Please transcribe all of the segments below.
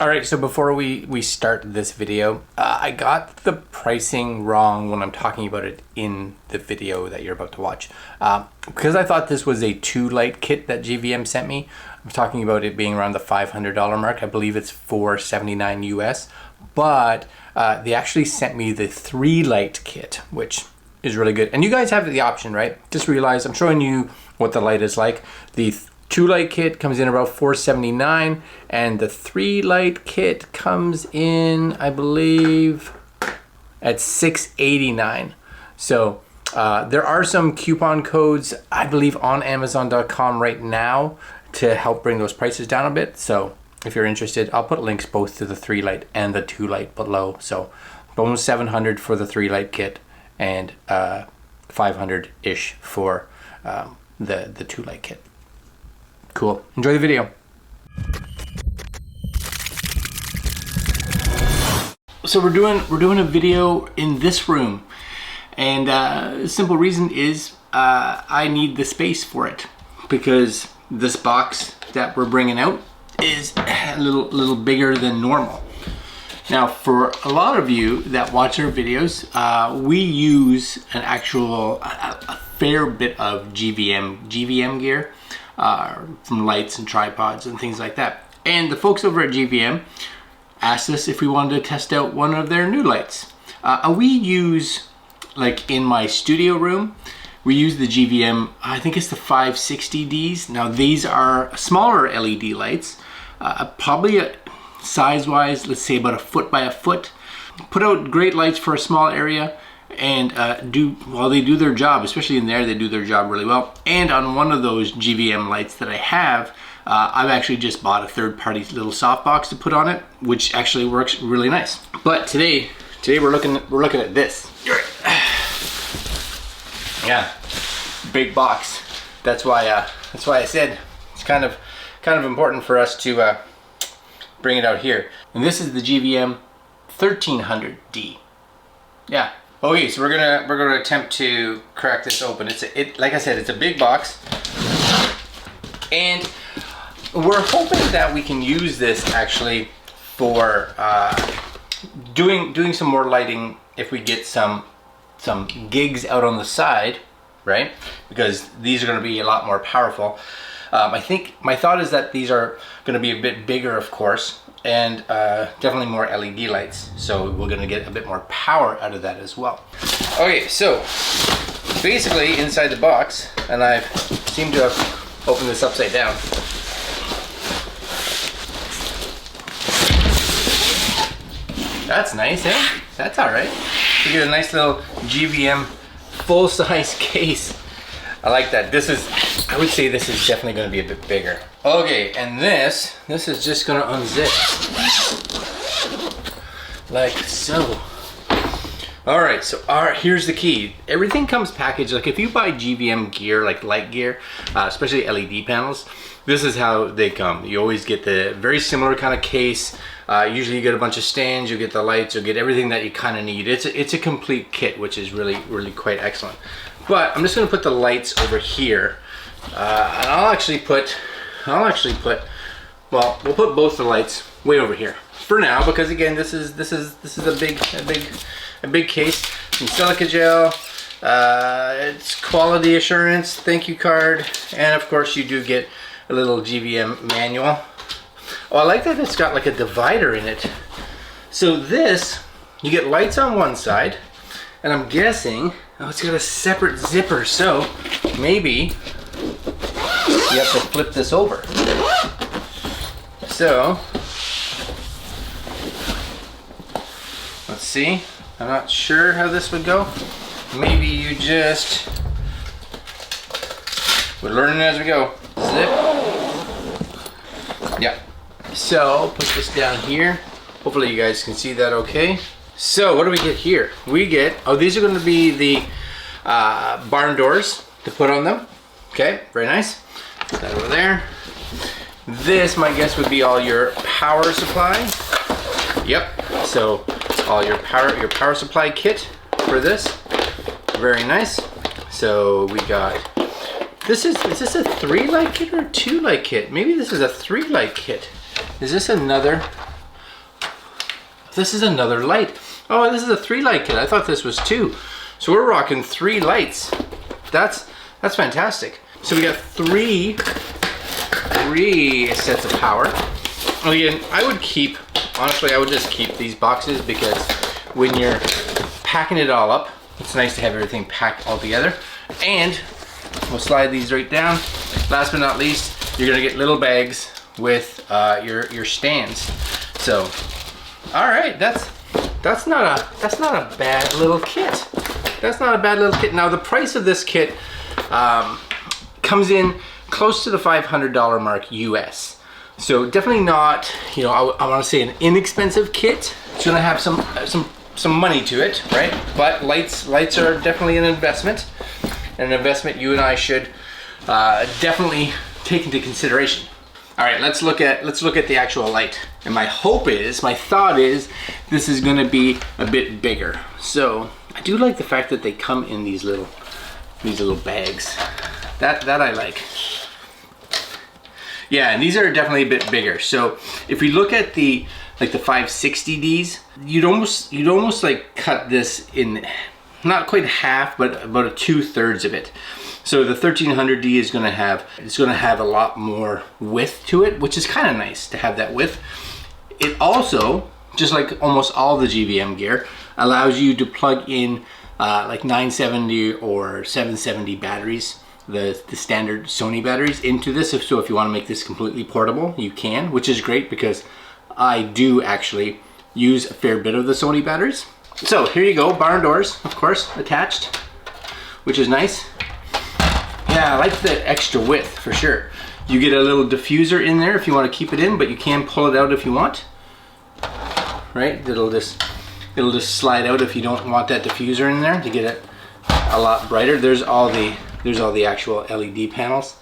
All right, so before we start this video, I got the pricing wrong when I'm talking about it in the video that you're about to watch. Because I thought this was a 2-light kit that GVM sent me. I'm talking about it being around the $500 mark. I believe it's $479 US, but they actually sent me the 3-light kit, which is really good. And you guys have the option, right? Just realize I'm showing you what the light is like. The 2-light kit comes in about $479, and the 3-light kit comes in, I believe, at $689. So there are some coupon codes, I believe, on Amazon.com right now to help bring those prices down a bit. So if you're interested, I'll put links both to the 3-light and the 2-light below. So almost $700 for the 3-light kit and $500-ish for the 2-light kit. Cool. Enjoy the video. So we're doing a video in this room, and the simple reason is I need the space for it, because this box that we're bringing out is a little bigger than normal. Now, for a lot of you that watch our videos, we use a fair bit of GVM gear. From lights and tripods and things like that. And the folks over at GVM asked us if we wanted to test out one of their new lights. We use, like in my studio room, we use the GVM, I think it's the 560Ds. Now these are smaller LED lights, probably size-wise, let's say about 1 foot by 1 foot. Put out great lights for a small area, and they do their job, especially in there, they do their job really well. And on one of those GVM lights that I have, I've actually just bought a third-party little softbox to put on it, which actually works really nice. But today we're looking at this. Yeah, big box. That's why I said it's kind of important for us to bring it out here. And this is the GVM 1300D. Yeah. Okay, so we're gonna attempt to crack this open. Like I said, it's a big box, and we're hoping that we can use this actually for doing some more lighting if we get some gigs out on the side, right? Because these are going to be a lot more powerful. I think my thought is that these are going to be a bit bigger, of course, and definitely more LED lights, so we're going to get a bit more power out of that as well. Okay, so basically inside the box, and I seem to have opened this upside down. That's nice, eh? That's all right. You get a nice little GVM full-size case. I like that. I would say this is definitely going to be a bit bigger. Okay, and this is just going to unzip. Like so. Alright, so here's the key. Everything comes packaged. Like if you buy GVM gear, like light gear, especially LED panels, this is how they come. You always get the very similar kind of case. Usually you get a bunch of stands, you get the lights, you'll get everything that you kind of need. It's a complete kit, which is really quite excellent. But I'm just going to put the lights over here, and I'll actually put, well, we'll put both the lights way over here for now, because again, this is a big case. Some silica gel, it's quality assurance, thank you card, and of course you do get a little GVM manual. Oh, I like that it's got like a divider in it. So this, you get lights on one side, and I'm guessing, oh, it's got a separate zipper, so maybe you have to flip this over. So, let's see. I'm not sure how this would go. Maybe you just, we're learning as we go. Zip. Yeah. So, put this down here. Hopefully you guys can see that okay. So, what do we get here? We get, oh, these are going to be the barn doors to put on them. Okay, very nice. Put that over there. This, my guess, would be all your power supply. Yep. So, all your power supply kit for this. Very nice. So, we got, is this a 3-light kit or a 2-light kit? Maybe this is a 3-light kit. Is this another this is another light. Oh, this is a 3 light kit. I thought this was 2. So we're rocking 3 lights. That's fantastic. So we got three sets of power. Again, I would keep, honestly, I would just keep these boxes because when you're packing it all up, it's nice to have everything packed all together. And we'll slide these right down. Last but not least, you're gonna get little bags with your stands. So, all right, that's not a bad little kit. That's not a bad little kit. Now the price of this kit comes in close to the $500 mark US. So definitely not, you know, I want to say an inexpensive kit. It's gonna have some money to it, right? But lights are definitely an investment you and I should definitely take into consideration. All right, let's look at the actual light. And my thought is, this is gonna be a bit bigger. So I do like the fact that they come in these little bags. That I like. Yeah, and these are definitely a bit bigger. So if we look at the 560Ds, you'd almost like cut this in, not quite half, but about 2/3 of it. So the 1300D is gonna have a lot more width to it, which is kind of nice to have that width. It also, just like almost all the GVM gear, allows you to plug in like 970 or 770 batteries, the standard Sony batteries, into this. So if you want to make this completely portable, you can, which is great because I do actually use a fair bit of the Sony batteries. So here you go, barn doors, of course, attached, which is nice. Yeah, I like the extra width for sure. You get a little diffuser in there if you want to keep it in, but you can pull it out if you want. Right? It'll just slide out if you don't want that diffuser in there to get it a lot brighter. There's all the actual LED panels.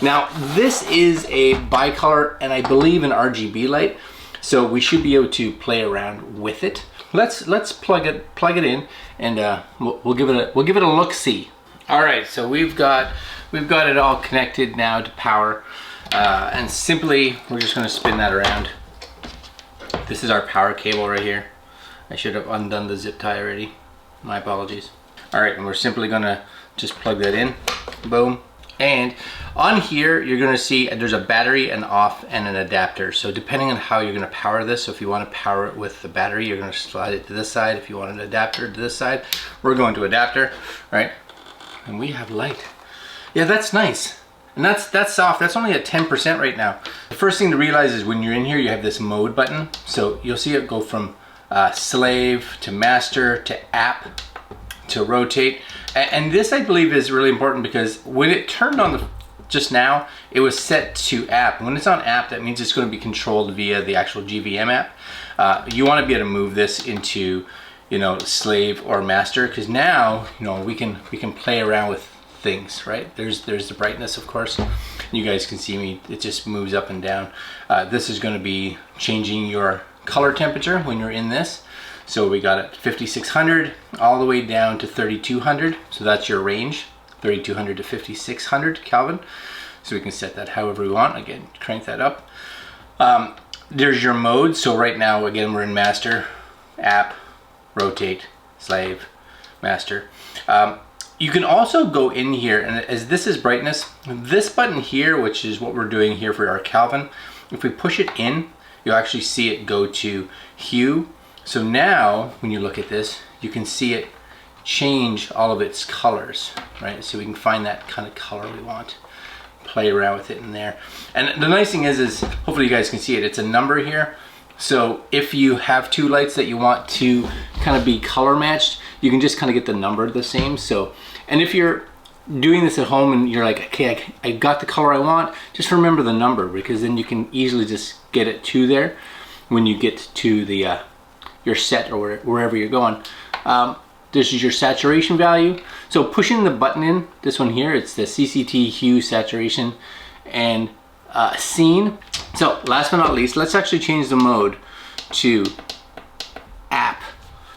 Now this is a bicolor and I believe an RGB light, so we should be able to play around with it. Let's plug it in, and we'll give it a look-see. All right, so we've got it all connected now to power, and simply we're just going to spin that around. This is our power cable right here. I should have undone the zip tie already. My apologies. All right, and we're simply going to just plug that in. Boom. And on here, you're gonna see there's a battery, an off, and an adapter. So depending on how you're gonna power this, so if you wanna power it with the battery, you're gonna slide it to this side. If you want an adapter to this side, we're going to adapter, right? And we have light. Yeah, that's nice. And that's soft. That's only at 10% right now. The first thing to realize is when you're in here, you have this mode button. So you'll see it go from slave to master to app to rotate. And this, I believe, is really important because when it turned on just now, it was set to app. When it's on app, that means it's going to be controlled via the actual GVM app. You want to be able to move this into, you know, slave or master, because now, you know, we can play around with things, right? There's the brightness, of course. You guys can see me, it just moves up and down. This is going to be changing your color temperature when you're in this. So we got it 5600 all the way down to 3200. So that's your range, 3200 to 5600 Kelvin. So we can set that however we want. Again, crank that up. There's your mode. So right now, again, we're in master, app, rotate, slave, master. You can also go in here, and as this is brightness, this button here, which is what we're doing here for our Kelvin, if we push it in, you'll actually see it go to hue. So now, when you look at this, you can see it change all of its colors, right? So we can find that kind of color we want, play around with it in there. And the nice thing is hopefully you guys can see it, it's a number here. So if you have two lights that you want to kind of be color matched, you can just kind of get the number the same. So, and if you're doing this at home and you're like, okay, I got the color I want, just remember the number, because then you can easily just get it to there when you get to the your set or wherever you're going. This is your saturation value. So pushing the button in, this one here, it's the CCT hue, saturation, and scene. So last but not least, let's actually change the mode to app,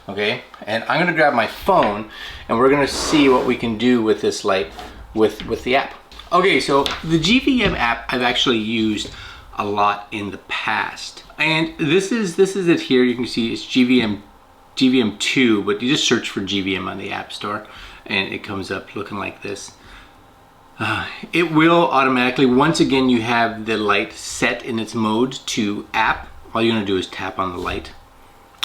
okay? And I'm gonna grab my phone and we're gonna see what we can do with this light with the app. Okay, so the GVM app I've actually used a lot in the past. And this is it here. You can see it's GVM 2, but you just search for GVM on the App Store and it comes up looking like this. It will automatically, once again you have the light set in its mode to app, all you're going to do is tap on the light.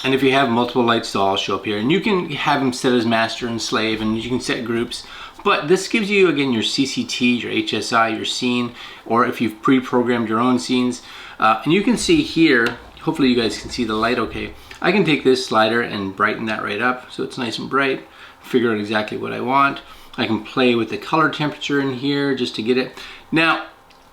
And if you have multiple lights, they'll all show up here. And you can have them set as master and slave, and you can set groups. But this gives you, again, your CCT, your HSI, your scene, or if you've pre-programmed your own scenes. And you can see here, hopefully you guys can see the light okay. I can take this slider and brighten that right up so it's nice and bright, figure out exactly what I want. I can play with the color temperature in here just to get it. Now,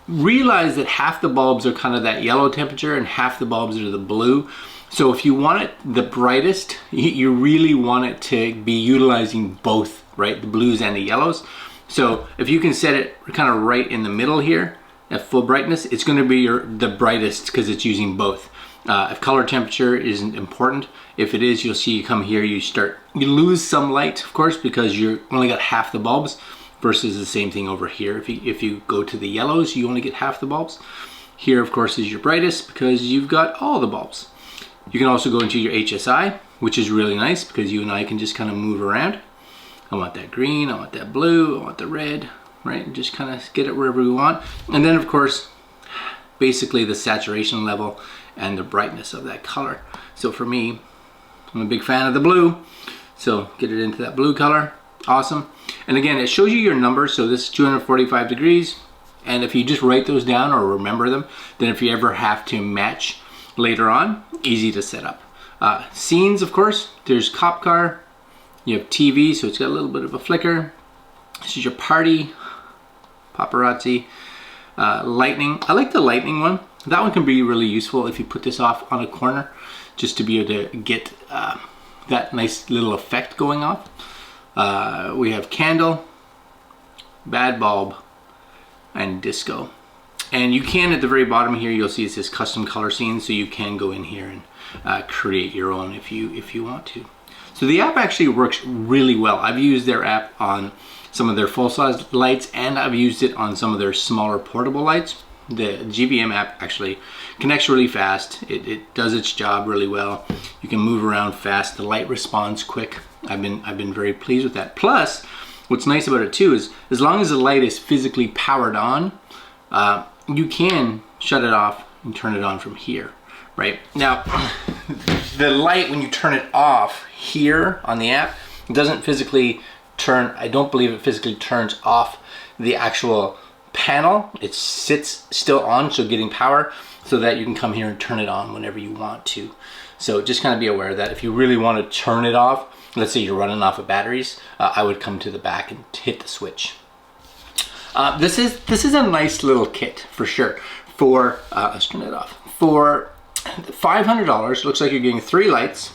realize that half the bulbs are kind of that yellow temperature and half the bulbs are the blue. So if you want it the brightest, you really want it to be utilizing both, right? The blues and the yellows. So if you can set it kind of right in the middle here at full brightness, it's going to be the brightest because it's using both. If color temperature isn't important, if it is, you'll see you come here, you lose some light, of course, because you only got half the bulbs, versus the same thing over here. If you go to the yellows, you only get half the bulbs. Here, of course, is your brightest because you've got all the bulbs. You can also go into your HSI, which is really nice because you and I can just kind of move around. I want that green, I want that blue, I want the red, right? And just kind of get it wherever we want. And then, of course, basically the saturation level and the brightness of that color. So for me, I'm a big fan of the blue, so get it into that blue color. Awesome. And again, it shows you your numbers. So this is 245 degrees, and if you just write those down or remember them, then if you ever have to match later on, easy to set up. Scenes, of course, there's cop car, you have TV, so it's got a little bit of a flicker. This is your party, paparazzi, lightning. I like the lightning one. That one can be really useful if you put this off on a corner, just to be able to get that nice little effect going off. We have candle, bad bulb, and disco. And you can, at the very bottom here, you'll see it says custom color scene, so you can go in here and create your own if you want to. So the app actually works really well. I've used their app on some of their full-size lights, and I've used it on some of their smaller portable lights. The GVM app actually connects really fast. It does its job really well. You can move around fast. The light responds quick. I've been very pleased with that. Plus, what's nice about it too is as long as the light is physically powered on, you can shut it off and turn it on from here, right? Now, the light, when you turn it off here on the app, it doesn't physically turn, I don't believe it physically turns off the actual panel. It sits still on, so getting power, so that you can come here and turn it on whenever you want to. So just kind of be aware of that. If you really want to turn it off, let's say you're running off of batteries, I would come to the back and hit the switch. This is a nice little kit for sure. For let's turn it off. For $500, looks like you're getting 3 lights,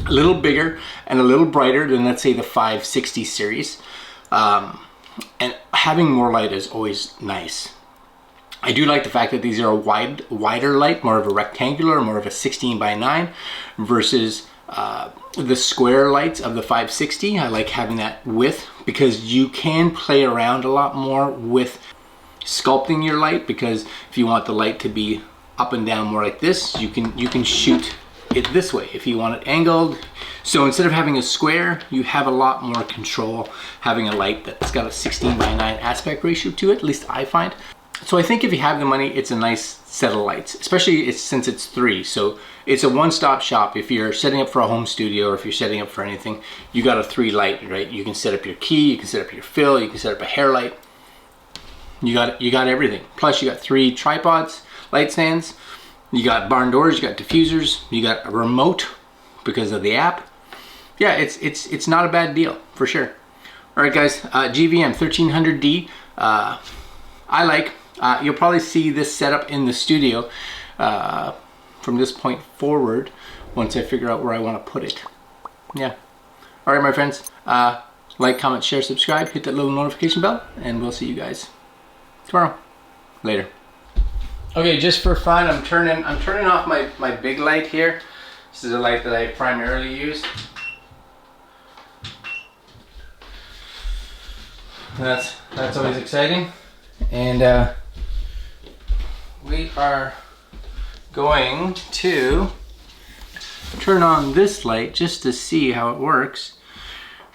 a little bigger and a little brighter than, let's say, the 560 series. And having more light is always nice. I do like the fact that these are a wider light, more of a rectangular, more of a 16:9 versus the square lights of the 560. I like having that width because you can play around a lot more with sculpting your light, because if you want the light to be up and down more like this, you can shoot it this way if you want it angled. So instead of having a square, you have a lot more control having a light that's got a 16:9 aspect ratio to it, at least I find. So I think if you have the money, it's a nice set of lights, especially since it's 3. So it's a one-stop shop. If you're setting up for a home studio, or if you're setting up for anything, you got a 3 light, right? You can set up your key, you can set up your fill, you can set up a hair light. You got everything. Plus you got 3 tripods, light stands, you got barn doors, you got diffusers, you got a remote because of the app. Yeah, it's not a bad deal for sure. All right, guys, GVM 1300D. I like. You'll probably see this setup in the studio from this point forward once I figure out where I want to put it. Yeah. All right, my friends. Like, comment, share, subscribe, hit that little notification bell, and we'll see you guys tomorrow. Later. Okay, just for fun, I'm turning off my big light here. This is a light that I primarily use. That's always exciting. And we are going to turn on this light just to see how it works.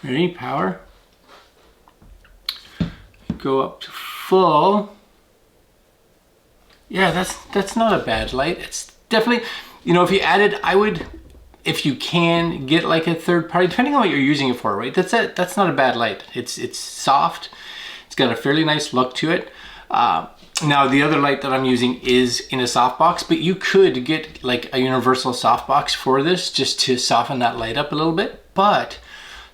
Ready? Power. Go up to full. Yeah, that's not a bad light. It's definitely, you know, if you added, I would, if you can, get like a third party, depending on what you're using it for, right? That's not a bad light. It's soft. It's got a fairly nice look to it. Now the other light that I'm using is in a softbox, but you could get like a universal softbox for this just to soften that light up a little bit, but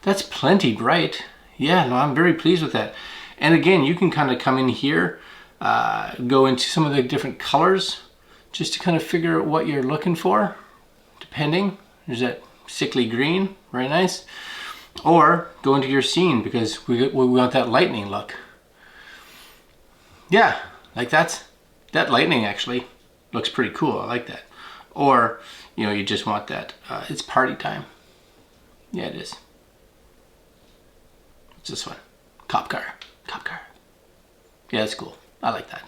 that's plenty bright. Yeah, no, I'm very pleased with that. And again, you can kind of come in here, go into some of the different colors just to kind of figure out what you're looking for, depending. There's that sickly green, very nice. Or go into your scene because we want that lightning look. Yeah, like that lightning actually looks pretty cool. I like that. Or, you know, you just want that. It's party time. Yeah, it is. What's this one? Cop car. Cop car. Yeah, that's cool. I like that.